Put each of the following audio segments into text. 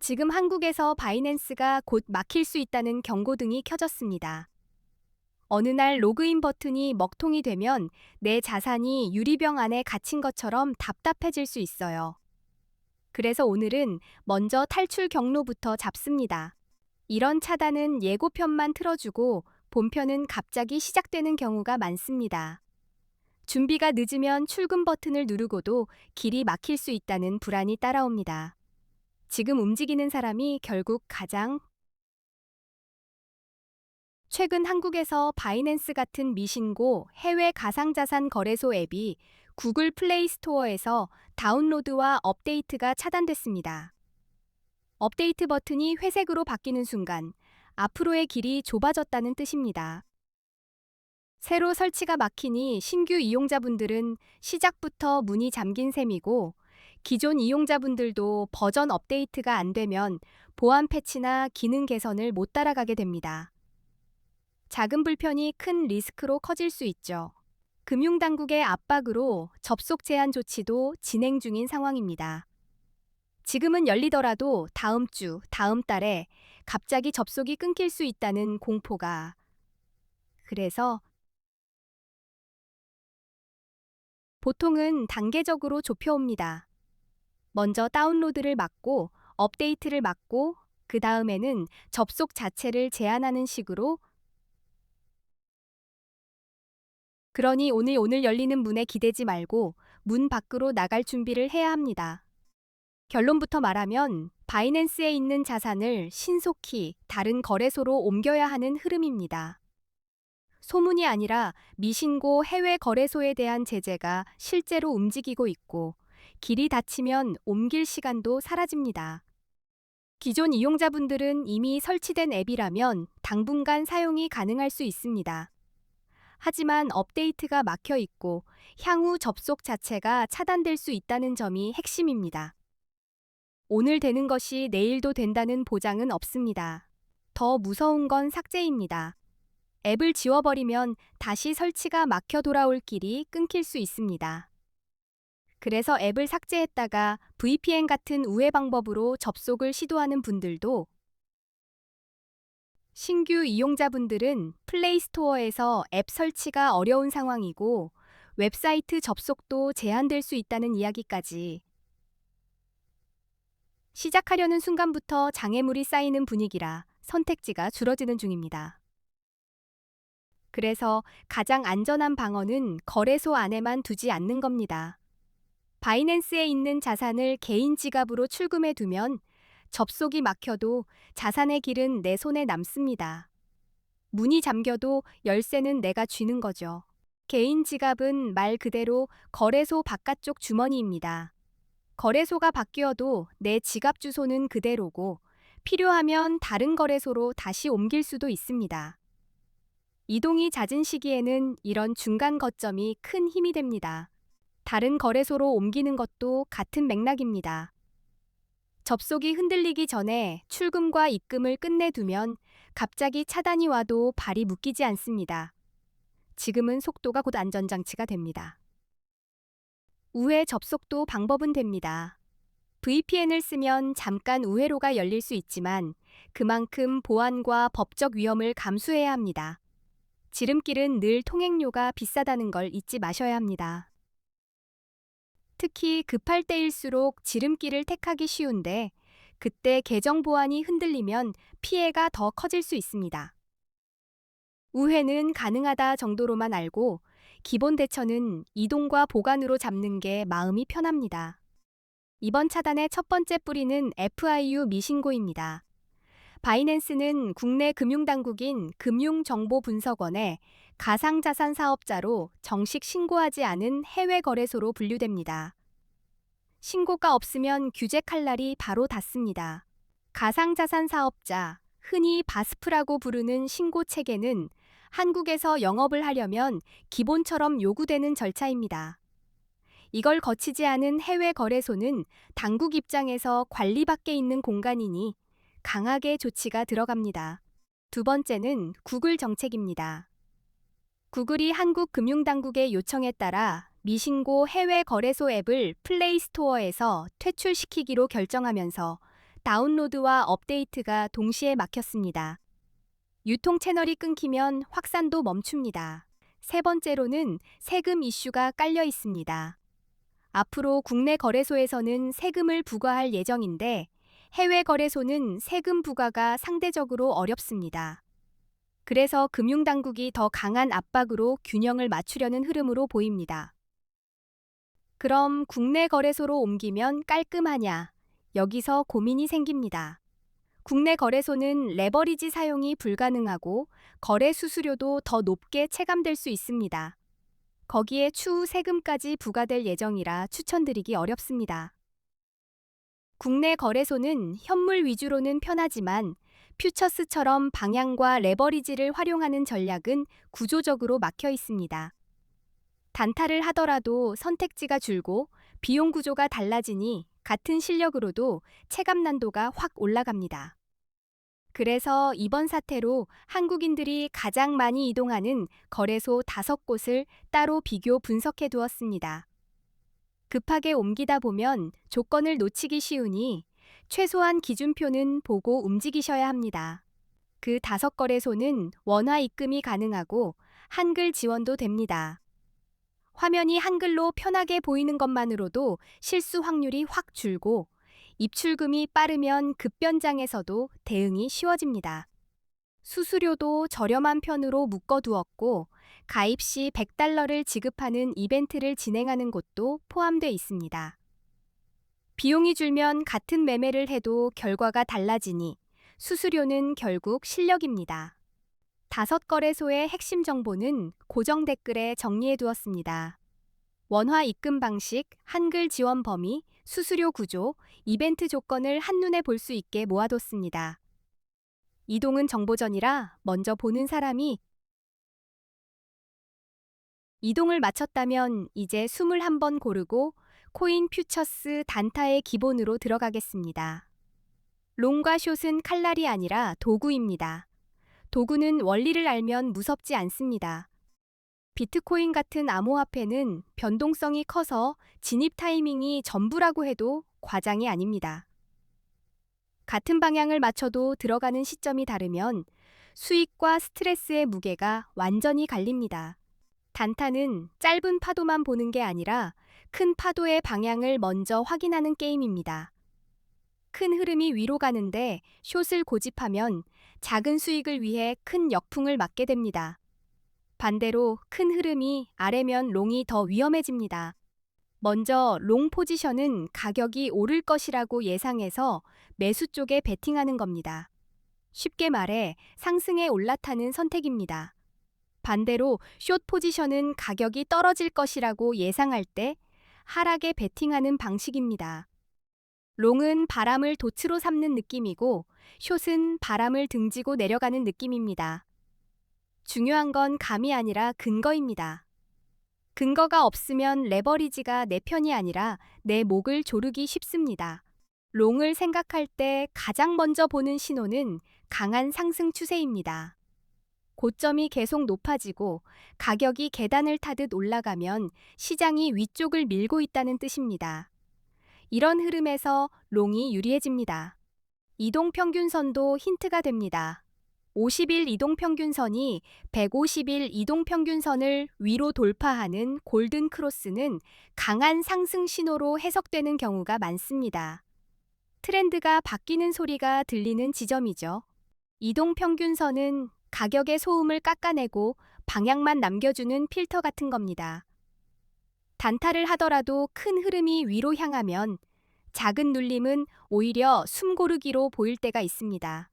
지금 한국에서 바이낸스가 곧 막힐 수 있다는 경고등이 켜졌습니다. 어느 날 로그인 버튼이 먹통이 되면 내 자산이 유리병 안에 갇힌 것처럼 답답해질 수 있어요. 그래서 오늘은 먼저 탈출 경로부터 잡습니다. 이런 차단은 예고편만 틀어주고 본편은 갑자기 시작되는 경우가 많습니다. 준비가 늦으면 출금 버튼을 누르고도 길이 막힐 수 있다는 불안이 따라옵니다. 지금 움직이는 사람이 결국 가장 최근 한국에서 바이낸스 같은 미신고 해외 가상자산 거래소 앱이 구글 플레이 스토어에서 다운로드와 업데이트가 차단됐습니다. 업데이트 버튼이 회색으로 바뀌는 순간 앞으로의 길이 좁아졌다는 뜻입니다. 새로 설치가 막히니 신규 이용자분들은 시작부터 문이 잠긴 셈이고, 기존 이용자분들도 버전 업데이트가 안 되면 보안 패치나 기능 개선을 못 따라가게 됩니다. 작은 불편이 큰 리스크로 커질 수 있죠. 금융당국의 압박으로 접속 제한 조치도 진행 중인 상황입니다. 지금은 열리더라도 다음 주, 다음 달에 갑자기 접속이 끊길 수 있다는 공포가. 그래서 보통은 단계적으로 좁혀옵니다. 먼저 다운로드를 막고 업데이트를 막고 그 다음에는 접속 자체를 제한하는 식으로. 그러니 오늘 열리는 문에 기대지 말고 문 밖으로 나갈 준비를 해야 합니다. 결론부터 말하면 바이낸스에 있는 자산을 신속히 다른 거래소로 옮겨야 하는 흐름입니다. 소문이 아니라 미신고 해외 거래소에 대한 제재가 실제로 움직이고 있고, 길이 닫히면 옮길 시간도 사라집니다. 기존 이용자분들은 이미 설치된 앱이라면 당분간 사용이 가능할 수 있습니다. 하지만 업데이트가 막혀 있고 향후 접속 자체가 차단될 수 있다는 점이 핵심입니다. 오늘 되는 것이 내일도 된다는 보장은 없습니다. 더 무서운 건 삭제입니다. 앱을 지워버리면 다시 설치가 막혀 돌아올 길이 끊길 수 있습니다. 그래서 앱을 삭제했다가 VPN 같은 우회 방법으로 접속을 시도하는 분들도. 신규 이용자분들은 플레이스토어에서 앱 설치가 어려운 상황이고 웹사이트 접속도 제한될 수 있다는 이야기까지. 시작하려는 순간부터 장애물이 쌓이는 분위기라 선택지가 줄어드는 중입니다. 그래서 가장 안전한 방어는 거래소 안에만 두지 않는 겁니다. 바이낸스에 있는 자산을 개인 지갑으로 출금해 두면 접속이 막혀도 자산의 길은 내 손에 남습니다. 문이 잠겨도 열쇠는 내가 쥐는 거죠. 개인 지갑은 말 그대로 거래소 바깥쪽 주머니입니다. 거래소가 바뀌어도 내 지갑 주소는 그대로고, 필요하면 다른 거래소로 다시 옮길 수도 있습니다. 이동이 잦은 시기에는 이런 중간 거점이 큰 힘이 됩니다. 다른 거래소로 옮기는 것도 같은 맥락입니다. 접속이 흔들리기 전에 출금과 입금을 끝내두면 갑자기 차단이 와도 발이 묶이지 않습니다. 지금은 속도가 곧 안전장치가 됩니다. 우회 접속도 방법은 됩니다. VPN을 쓰면 잠깐 우회로가 열릴 수 있지만 그만큼 보안과 법적 위험을 감수해야 합니다. 지름길은 늘 통행료가 비싸다는 걸 잊지 마셔야 합니다. 특히 급할 때일수록 지름길을 택하기 쉬운데, 그때 계정 보안이 흔들리면 피해가 더 커질 수 있습니다. 우회는 가능하다 정도로만 알고 기본 대처는 이동과 보관으로 잡는 게 마음이 편합니다. 이번 차단의 첫 번째 뿌리는 FIU 미신고입니다. 바이낸스는 국내 금융당국인 금융정보분석원에 가상자산 사업자로 정식 신고하지 않은 해외 거래소로 분류됩니다. 신고가 없으면 규제 칼날이 바로 닿습니다. 가상자산 사업자, 흔히 바스프라고 부르는 신고 체계는 한국에서 영업을 하려면 기본처럼 요구되는 절차입니다. 이걸 거치지 않은 해외 거래소는 당국 입장에서 관리 밖에 있는 공간이니 강하게 조치가 들어갑니다. 두 번째는 구글 정책입니다. 구글이 한국 금융당국의 요청에 따라 미신고 해외 거래소 앱을 플레이스토어에서 퇴출시키기로 결정하면서 다운로드와 업데이트가 동시에 막혔습니다. 유통 채널이 끊기면 확산도 멈춥니다. 세 번째로는 세금 이슈가 깔려 있습니다. 앞으로 국내 거래소에서는 세금을 부과할 예정인데 해외 거래소는 세금 부과가 상대적으로 어렵습니다. 그래서 금융당국이 더 강한 압박으로 균형을 맞추려는 흐름으로 보입니다. 그럼 국내 거래소로 옮기면 깔끔하냐? 여기서 고민이 생깁니다. 국내 거래소는 레버리지 사용이 불가능하고 거래 수수료도 더 높게 체감될 수 있습니다. 거기에 추후 세금까지 부과될 예정이라 추천드리기 어렵습니다. 국내 거래소는 현물 위주로는 편하지만 퓨처스처럼 방향과 레버리지를 활용하는 전략은 구조적으로 막혀 있습니다. 단타를 하더라도 선택지가 줄고 비용 구조가 달라지니 같은 실력으로도 체감 난도가 확 올라갑니다. 그래서 이번 사태로 한국인들이 가장 많이 이동하는 거래소 5곳을 따로 비교 분석해 두었습니다. 급하게 옮기다 보면 조건을 놓치기 쉬우니 최소한 기준표는 보고 움직이셔야 합니다. 그 5거래소는 원화 입금이 가능하고 한글 지원도 됩니다. 화면이 한글로 편하게 보이는 것만으로도 실수 확률이 확 줄고 입출금이 빠르면 급변장에서도 대응이 쉬워집니다. 수수료도 저렴한 편으로 묶어두었고 가입 시 $100를 지급하는 이벤트를 진행하는 곳도 포함돼 있습니다. 비용이 줄면 같은 매매를 해도 결과가 달라지니 수수료는 결국 실력입니다. 5거래소의 핵심 정보는 고정 댓글에 정리해 두었습니다. 원화 입금 방식, 한글 지원 범위, 수수료 구조, 이벤트 조건을 한눈에 볼 수 있게 모아뒀습니다. 이동은 정보전이라 먼저 보는 사람이 이동을 마쳤다면 이제 21번 고르고 코인 퓨처스 단타의 기본으로 들어가겠습니다. 롱과 숏은 칼날이 아니라 도구입니다. 도구는 원리를 알면 무섭지 않습니다. 비트코인 같은 암호화폐는 변동성이 커서 진입 타이밍이 전부라고 해도 과장이 아닙니다. 같은 방향을 맞춰도 들어가는 시점이 다르면 수익과 스트레스의 무게가 완전히 갈립니다. 단타는 짧은 파도만 보는 게 아니라 큰 파도의 방향을 먼저 확인하는 게임입니다. 큰 흐름이 위로 가는데 숏을 고집하면 작은 수익을 위해 큰 역풍을 맞게 됩니다. 반대로 큰 흐름이 아래면 롱이 더 위험해집니다. 먼저 롱 포지션은 가격이 오를 것이라고 예상해서 매수 쪽에 베팅하는 겁니다. 쉽게 말해 상승에 올라타는 선택입니다. 반대로 숏 포지션은 가격이 떨어질 것이라고 예상할 때 하락에 베팅하는 방식입니다. 롱은 바람을 돛으로 삼는 느낌이고 숏은 바람을 등지고 내려가는 느낌입니다. 중요한 건 감이 아니라 근거입니다. 근거가 없으면 레버리지가 내 편이 아니라 내 목을 조르기 쉽습니다. 롱을 생각할 때 가장 먼저 보는 신호는 강한 상승 추세입니다. 고점이 계속 높아지고 가격이 계단을 타듯 올라가면 시장이 위쪽을 밀고 있다는 뜻입니다. 이런 흐름에서 롱이 유리해집니다. 이동평균선도 힌트가 됩니다. 50일 이동평균선이 150일 이동평균선을 위로 돌파하는 골든 크로스는 강한 상승 신호로 해석되는 경우가 많습니다. 트렌드가 바뀌는 소리가 들리는 지점이죠. 이동평균선은 가격의 소음을 깎아내고 방향만 남겨주는 필터 같은 겁니다. 단타를 하더라도 큰 흐름이 위로 향하면 작은 눌림은 오히려 숨고르기로 보일 때가 있습니다.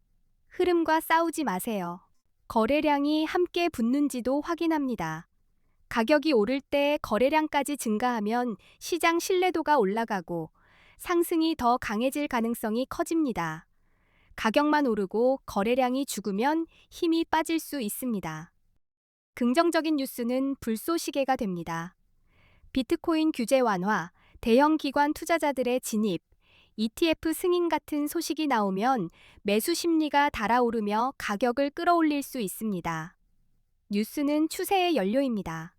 흐름과 싸우지 마세요. 거래량이 함께 붙는지도 확인합니다. 가격이 오를 때 거래량까지 증가하면 시장 신뢰도가 올라가고 상승이 더 강해질 가능성이 커집니다. 가격만 오르고 거래량이 죽으면 힘이 빠질 수 있습니다. 긍정적인 뉴스는 불쏘시개가 됩니다. 비트코인 규제 완화, 대형 기관 투자자들의 진입, ETF 승인 같은 소식이 나오면 매수 심리가 달아오르며 가격을 끌어올릴 수 있습니다. 뉴스는 추세의 연료입니다.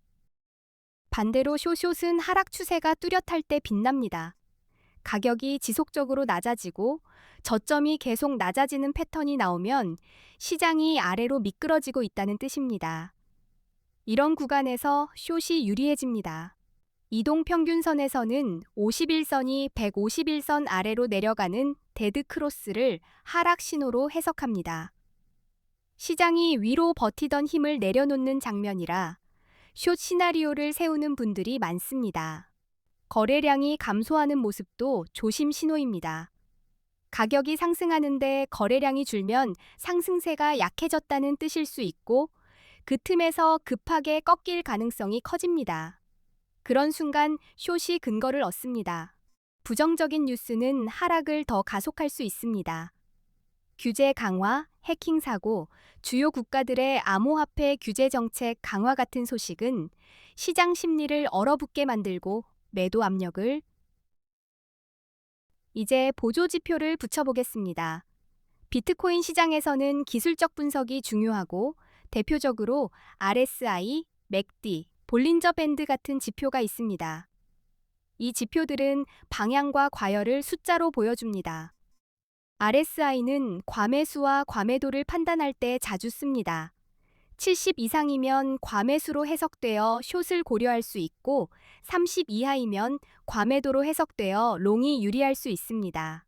반대로 숏은 하락 추세가 뚜렷할 때 빛납니다. 가격이 지속적으로 낮아지고 저점이 계속 낮아지는 패턴이 나오면 시장이 아래로 미끄러지고 있다는 뜻입니다. 이런 구간에서 숏이 유리해집니다. 이동평균선에서는 51선이 151선 아래로 내려가는 데드 크로스를 하락 신호로 해석합니다. 시장이 위로 버티던 힘을 내려놓는 장면이라 숏 시나리오를 세우는 분들이 많습니다. 거래량이 감소하는 모습도 조심 신호입니다. 가격이 상승하는데 거래량이 줄면 상승세가 약해졌다는 뜻일 수 있고 그 틈에서 급하게 꺾일 가능성이 커집니다. 그런 순간 숏이 근거를 얻습니다. 부정적인 뉴스는 하락을 더 가속할 수 있습니다. 규제 강화, 해킹 사고, 주요 국가들의 암호화폐 규제 정책 강화 같은 소식은 시장 심리를 얼어붙게 만들고 매도 압력을 이제 보조 지표를 붙여보겠습니다. 비트코인 시장에서는 기술적 분석이 중요하고 대표적으로 RSI, 맥디, 볼린저 밴드 같은 지표가 있습니다. 이 지표들은 방향과 과열을 숫자로 보여줍니다. RSI는 과매수와 과매도를 판단할 때 자주 씁니다. 70 이상이면 과매수로 해석되어 숏을 고려할 수 있고 30 이하이면 과매도로 해석되어 롱이 유리할 수 있습니다.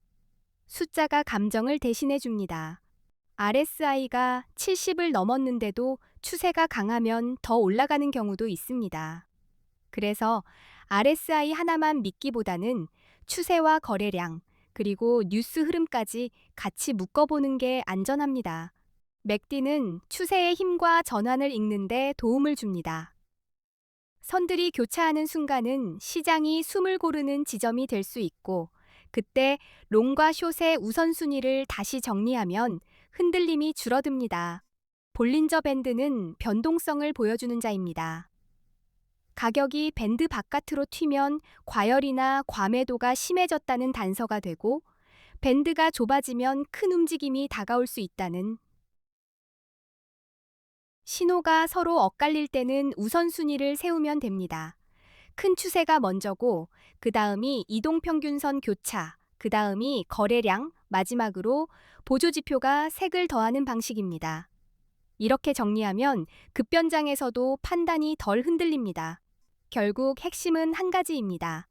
숫자가 감정을 대신해 줍니다. RSI가 70을 넘었는데도 추세가 강하면 더 올라가는 경우도 있습니다. 그래서 RSI 하나만 믿기보다는 추세와 거래량, 그리고 뉴스 흐름까지 같이 묶어보는 게 안전합니다. 맥디는 추세의 힘과 전환을 읽는데 도움을 줍니다. 선들이 교차하는 순간은 시장이 숨을 고르는 지점이 될 수 있고, 그때 롱과 숏의 우선순위를 다시 정리하면 흔들림이 줄어듭니다. 볼린저 밴드는 변동성을 보여주는 자입니다. 가격이 밴드 바깥으로 튀면 과열이나 과매도가 심해졌다는 단서가 되고, 밴드가 좁아지면 큰 움직임이 다가올 수 있다는 신호가 서로 엇갈릴 때는 우선순위를 세우면 됩니다. 큰 추세가 먼저고, 그 다음이 이동평균선 교차, 그 다음이 거래량, 마지막으로 보조지표가 색을 더하는 방식입니다. 이렇게 정리하면 급변장에서도 판단이 덜 흔들립니다. 결국 핵심은 한 가지입니다.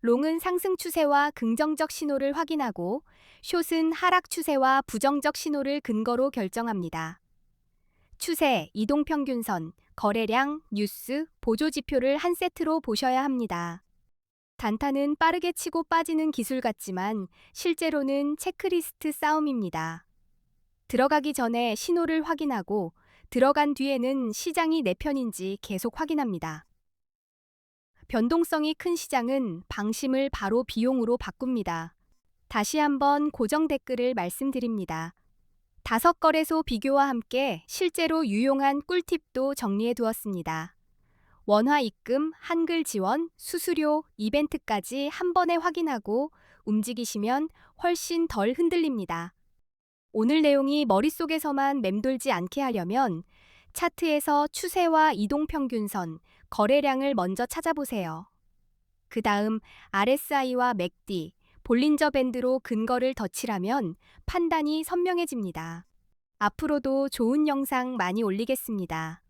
롱은 상승 추세와 긍정적 신호를 확인하고, 숏은 하락 추세와 부정적 신호를 근거로 결정합니다. 추세, 이동평균선, 거래량, 뉴스, 보조지표를 한 세트로 보셔야 합니다. 단타는 빠르게 치고 빠지는 기술 같지만 실제로는 체크리스트 싸움입니다. 들어가기 전에 신호를 확인하고 들어간 뒤에는 시장이 내 편인지 계속 확인합니다. 변동성이 큰 시장은 방심을 바로 비용으로 바꿉니다. 다시 한번 고정 댓글을 말씀드립니다. 5거래소 비교와 함께 실제로 유용한 꿀팁도 정리해 두었습니다. 원화 입금, 한글 지원, 수수료, 이벤트까지 한 번에 확인하고 움직이시면 훨씬 덜 흔들립니다. 오늘 내용이 머릿속에서만 맴돌지 않게 하려면 차트에서 추세와 이동평균선, 거래량을 먼저 찾아보세요. 그 다음 RSI와 맥디, 볼린저 밴드로 근거를 덧칠하면 판단이 선명해집니다. 앞으로도 좋은 영상 많이 올리겠습니다.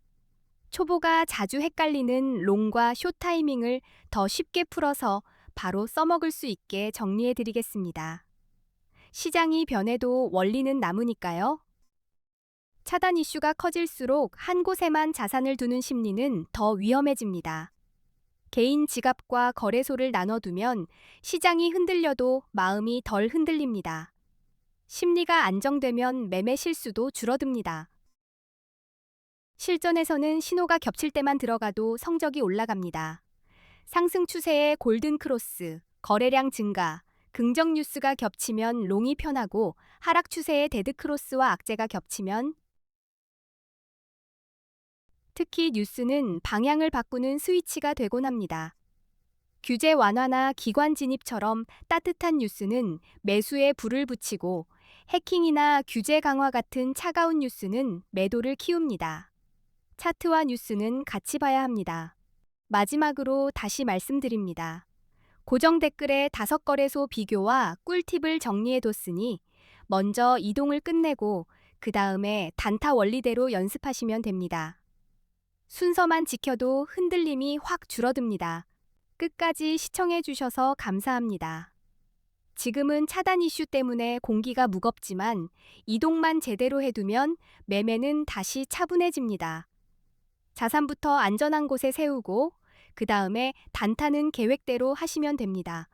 초보가 자주 헷갈리는 롱과 숏 타이밍을 더 쉽게 풀어서 바로 써먹을 수 있게 정리해 드리겠습니다. 시장이 변해도 원리는 남으니까요. 차단 이슈가 커질수록 한 곳에만 자산을 두는 심리는 더 위험해집니다. 개인 지갑과 거래소를 나눠두면 시장이 흔들려도 마음이 덜 흔들립니다. 심리가 안정되면 매매 실수도 줄어듭니다. 실전에서는 신호가 겹칠 때만 들어가도 성적이 올라갑니다. 상승 추세의 골든 크로스, 거래량 증가, 긍정 뉴스가 겹치면 롱이 편하고 하락 추세의 데드 크로스와 악재가 겹치면 특히 뉴스는 방향을 바꾸는 스위치가 되곤 합니다. 규제 완화나 기관 진입처럼 따뜻한 뉴스는 매수에 불을 붙이고 해킹이나 규제 강화 같은 차가운 뉴스는 매도를 키웁니다. 차트와 뉴스는 같이 봐야 합니다. 마지막으로 다시 말씀드립니다. 고정 댓글에 5거래소 비교와 꿀팁을 정리해뒀으니 먼저 이동을 끝내고 그 다음에 단타 원리대로 연습하시면 됩니다. 순서만 지켜도 흔들림이 확 줄어듭니다. 끝까지 시청해주셔서 감사합니다. 지금은 차단 이슈 때문에 공기가 무겁지만 이동만 제대로 해두면 매매는 다시 차분해집니다. 자산부터 안전한 곳에 세우고 그 다음에 단타는 계획대로 하시면 됩니다.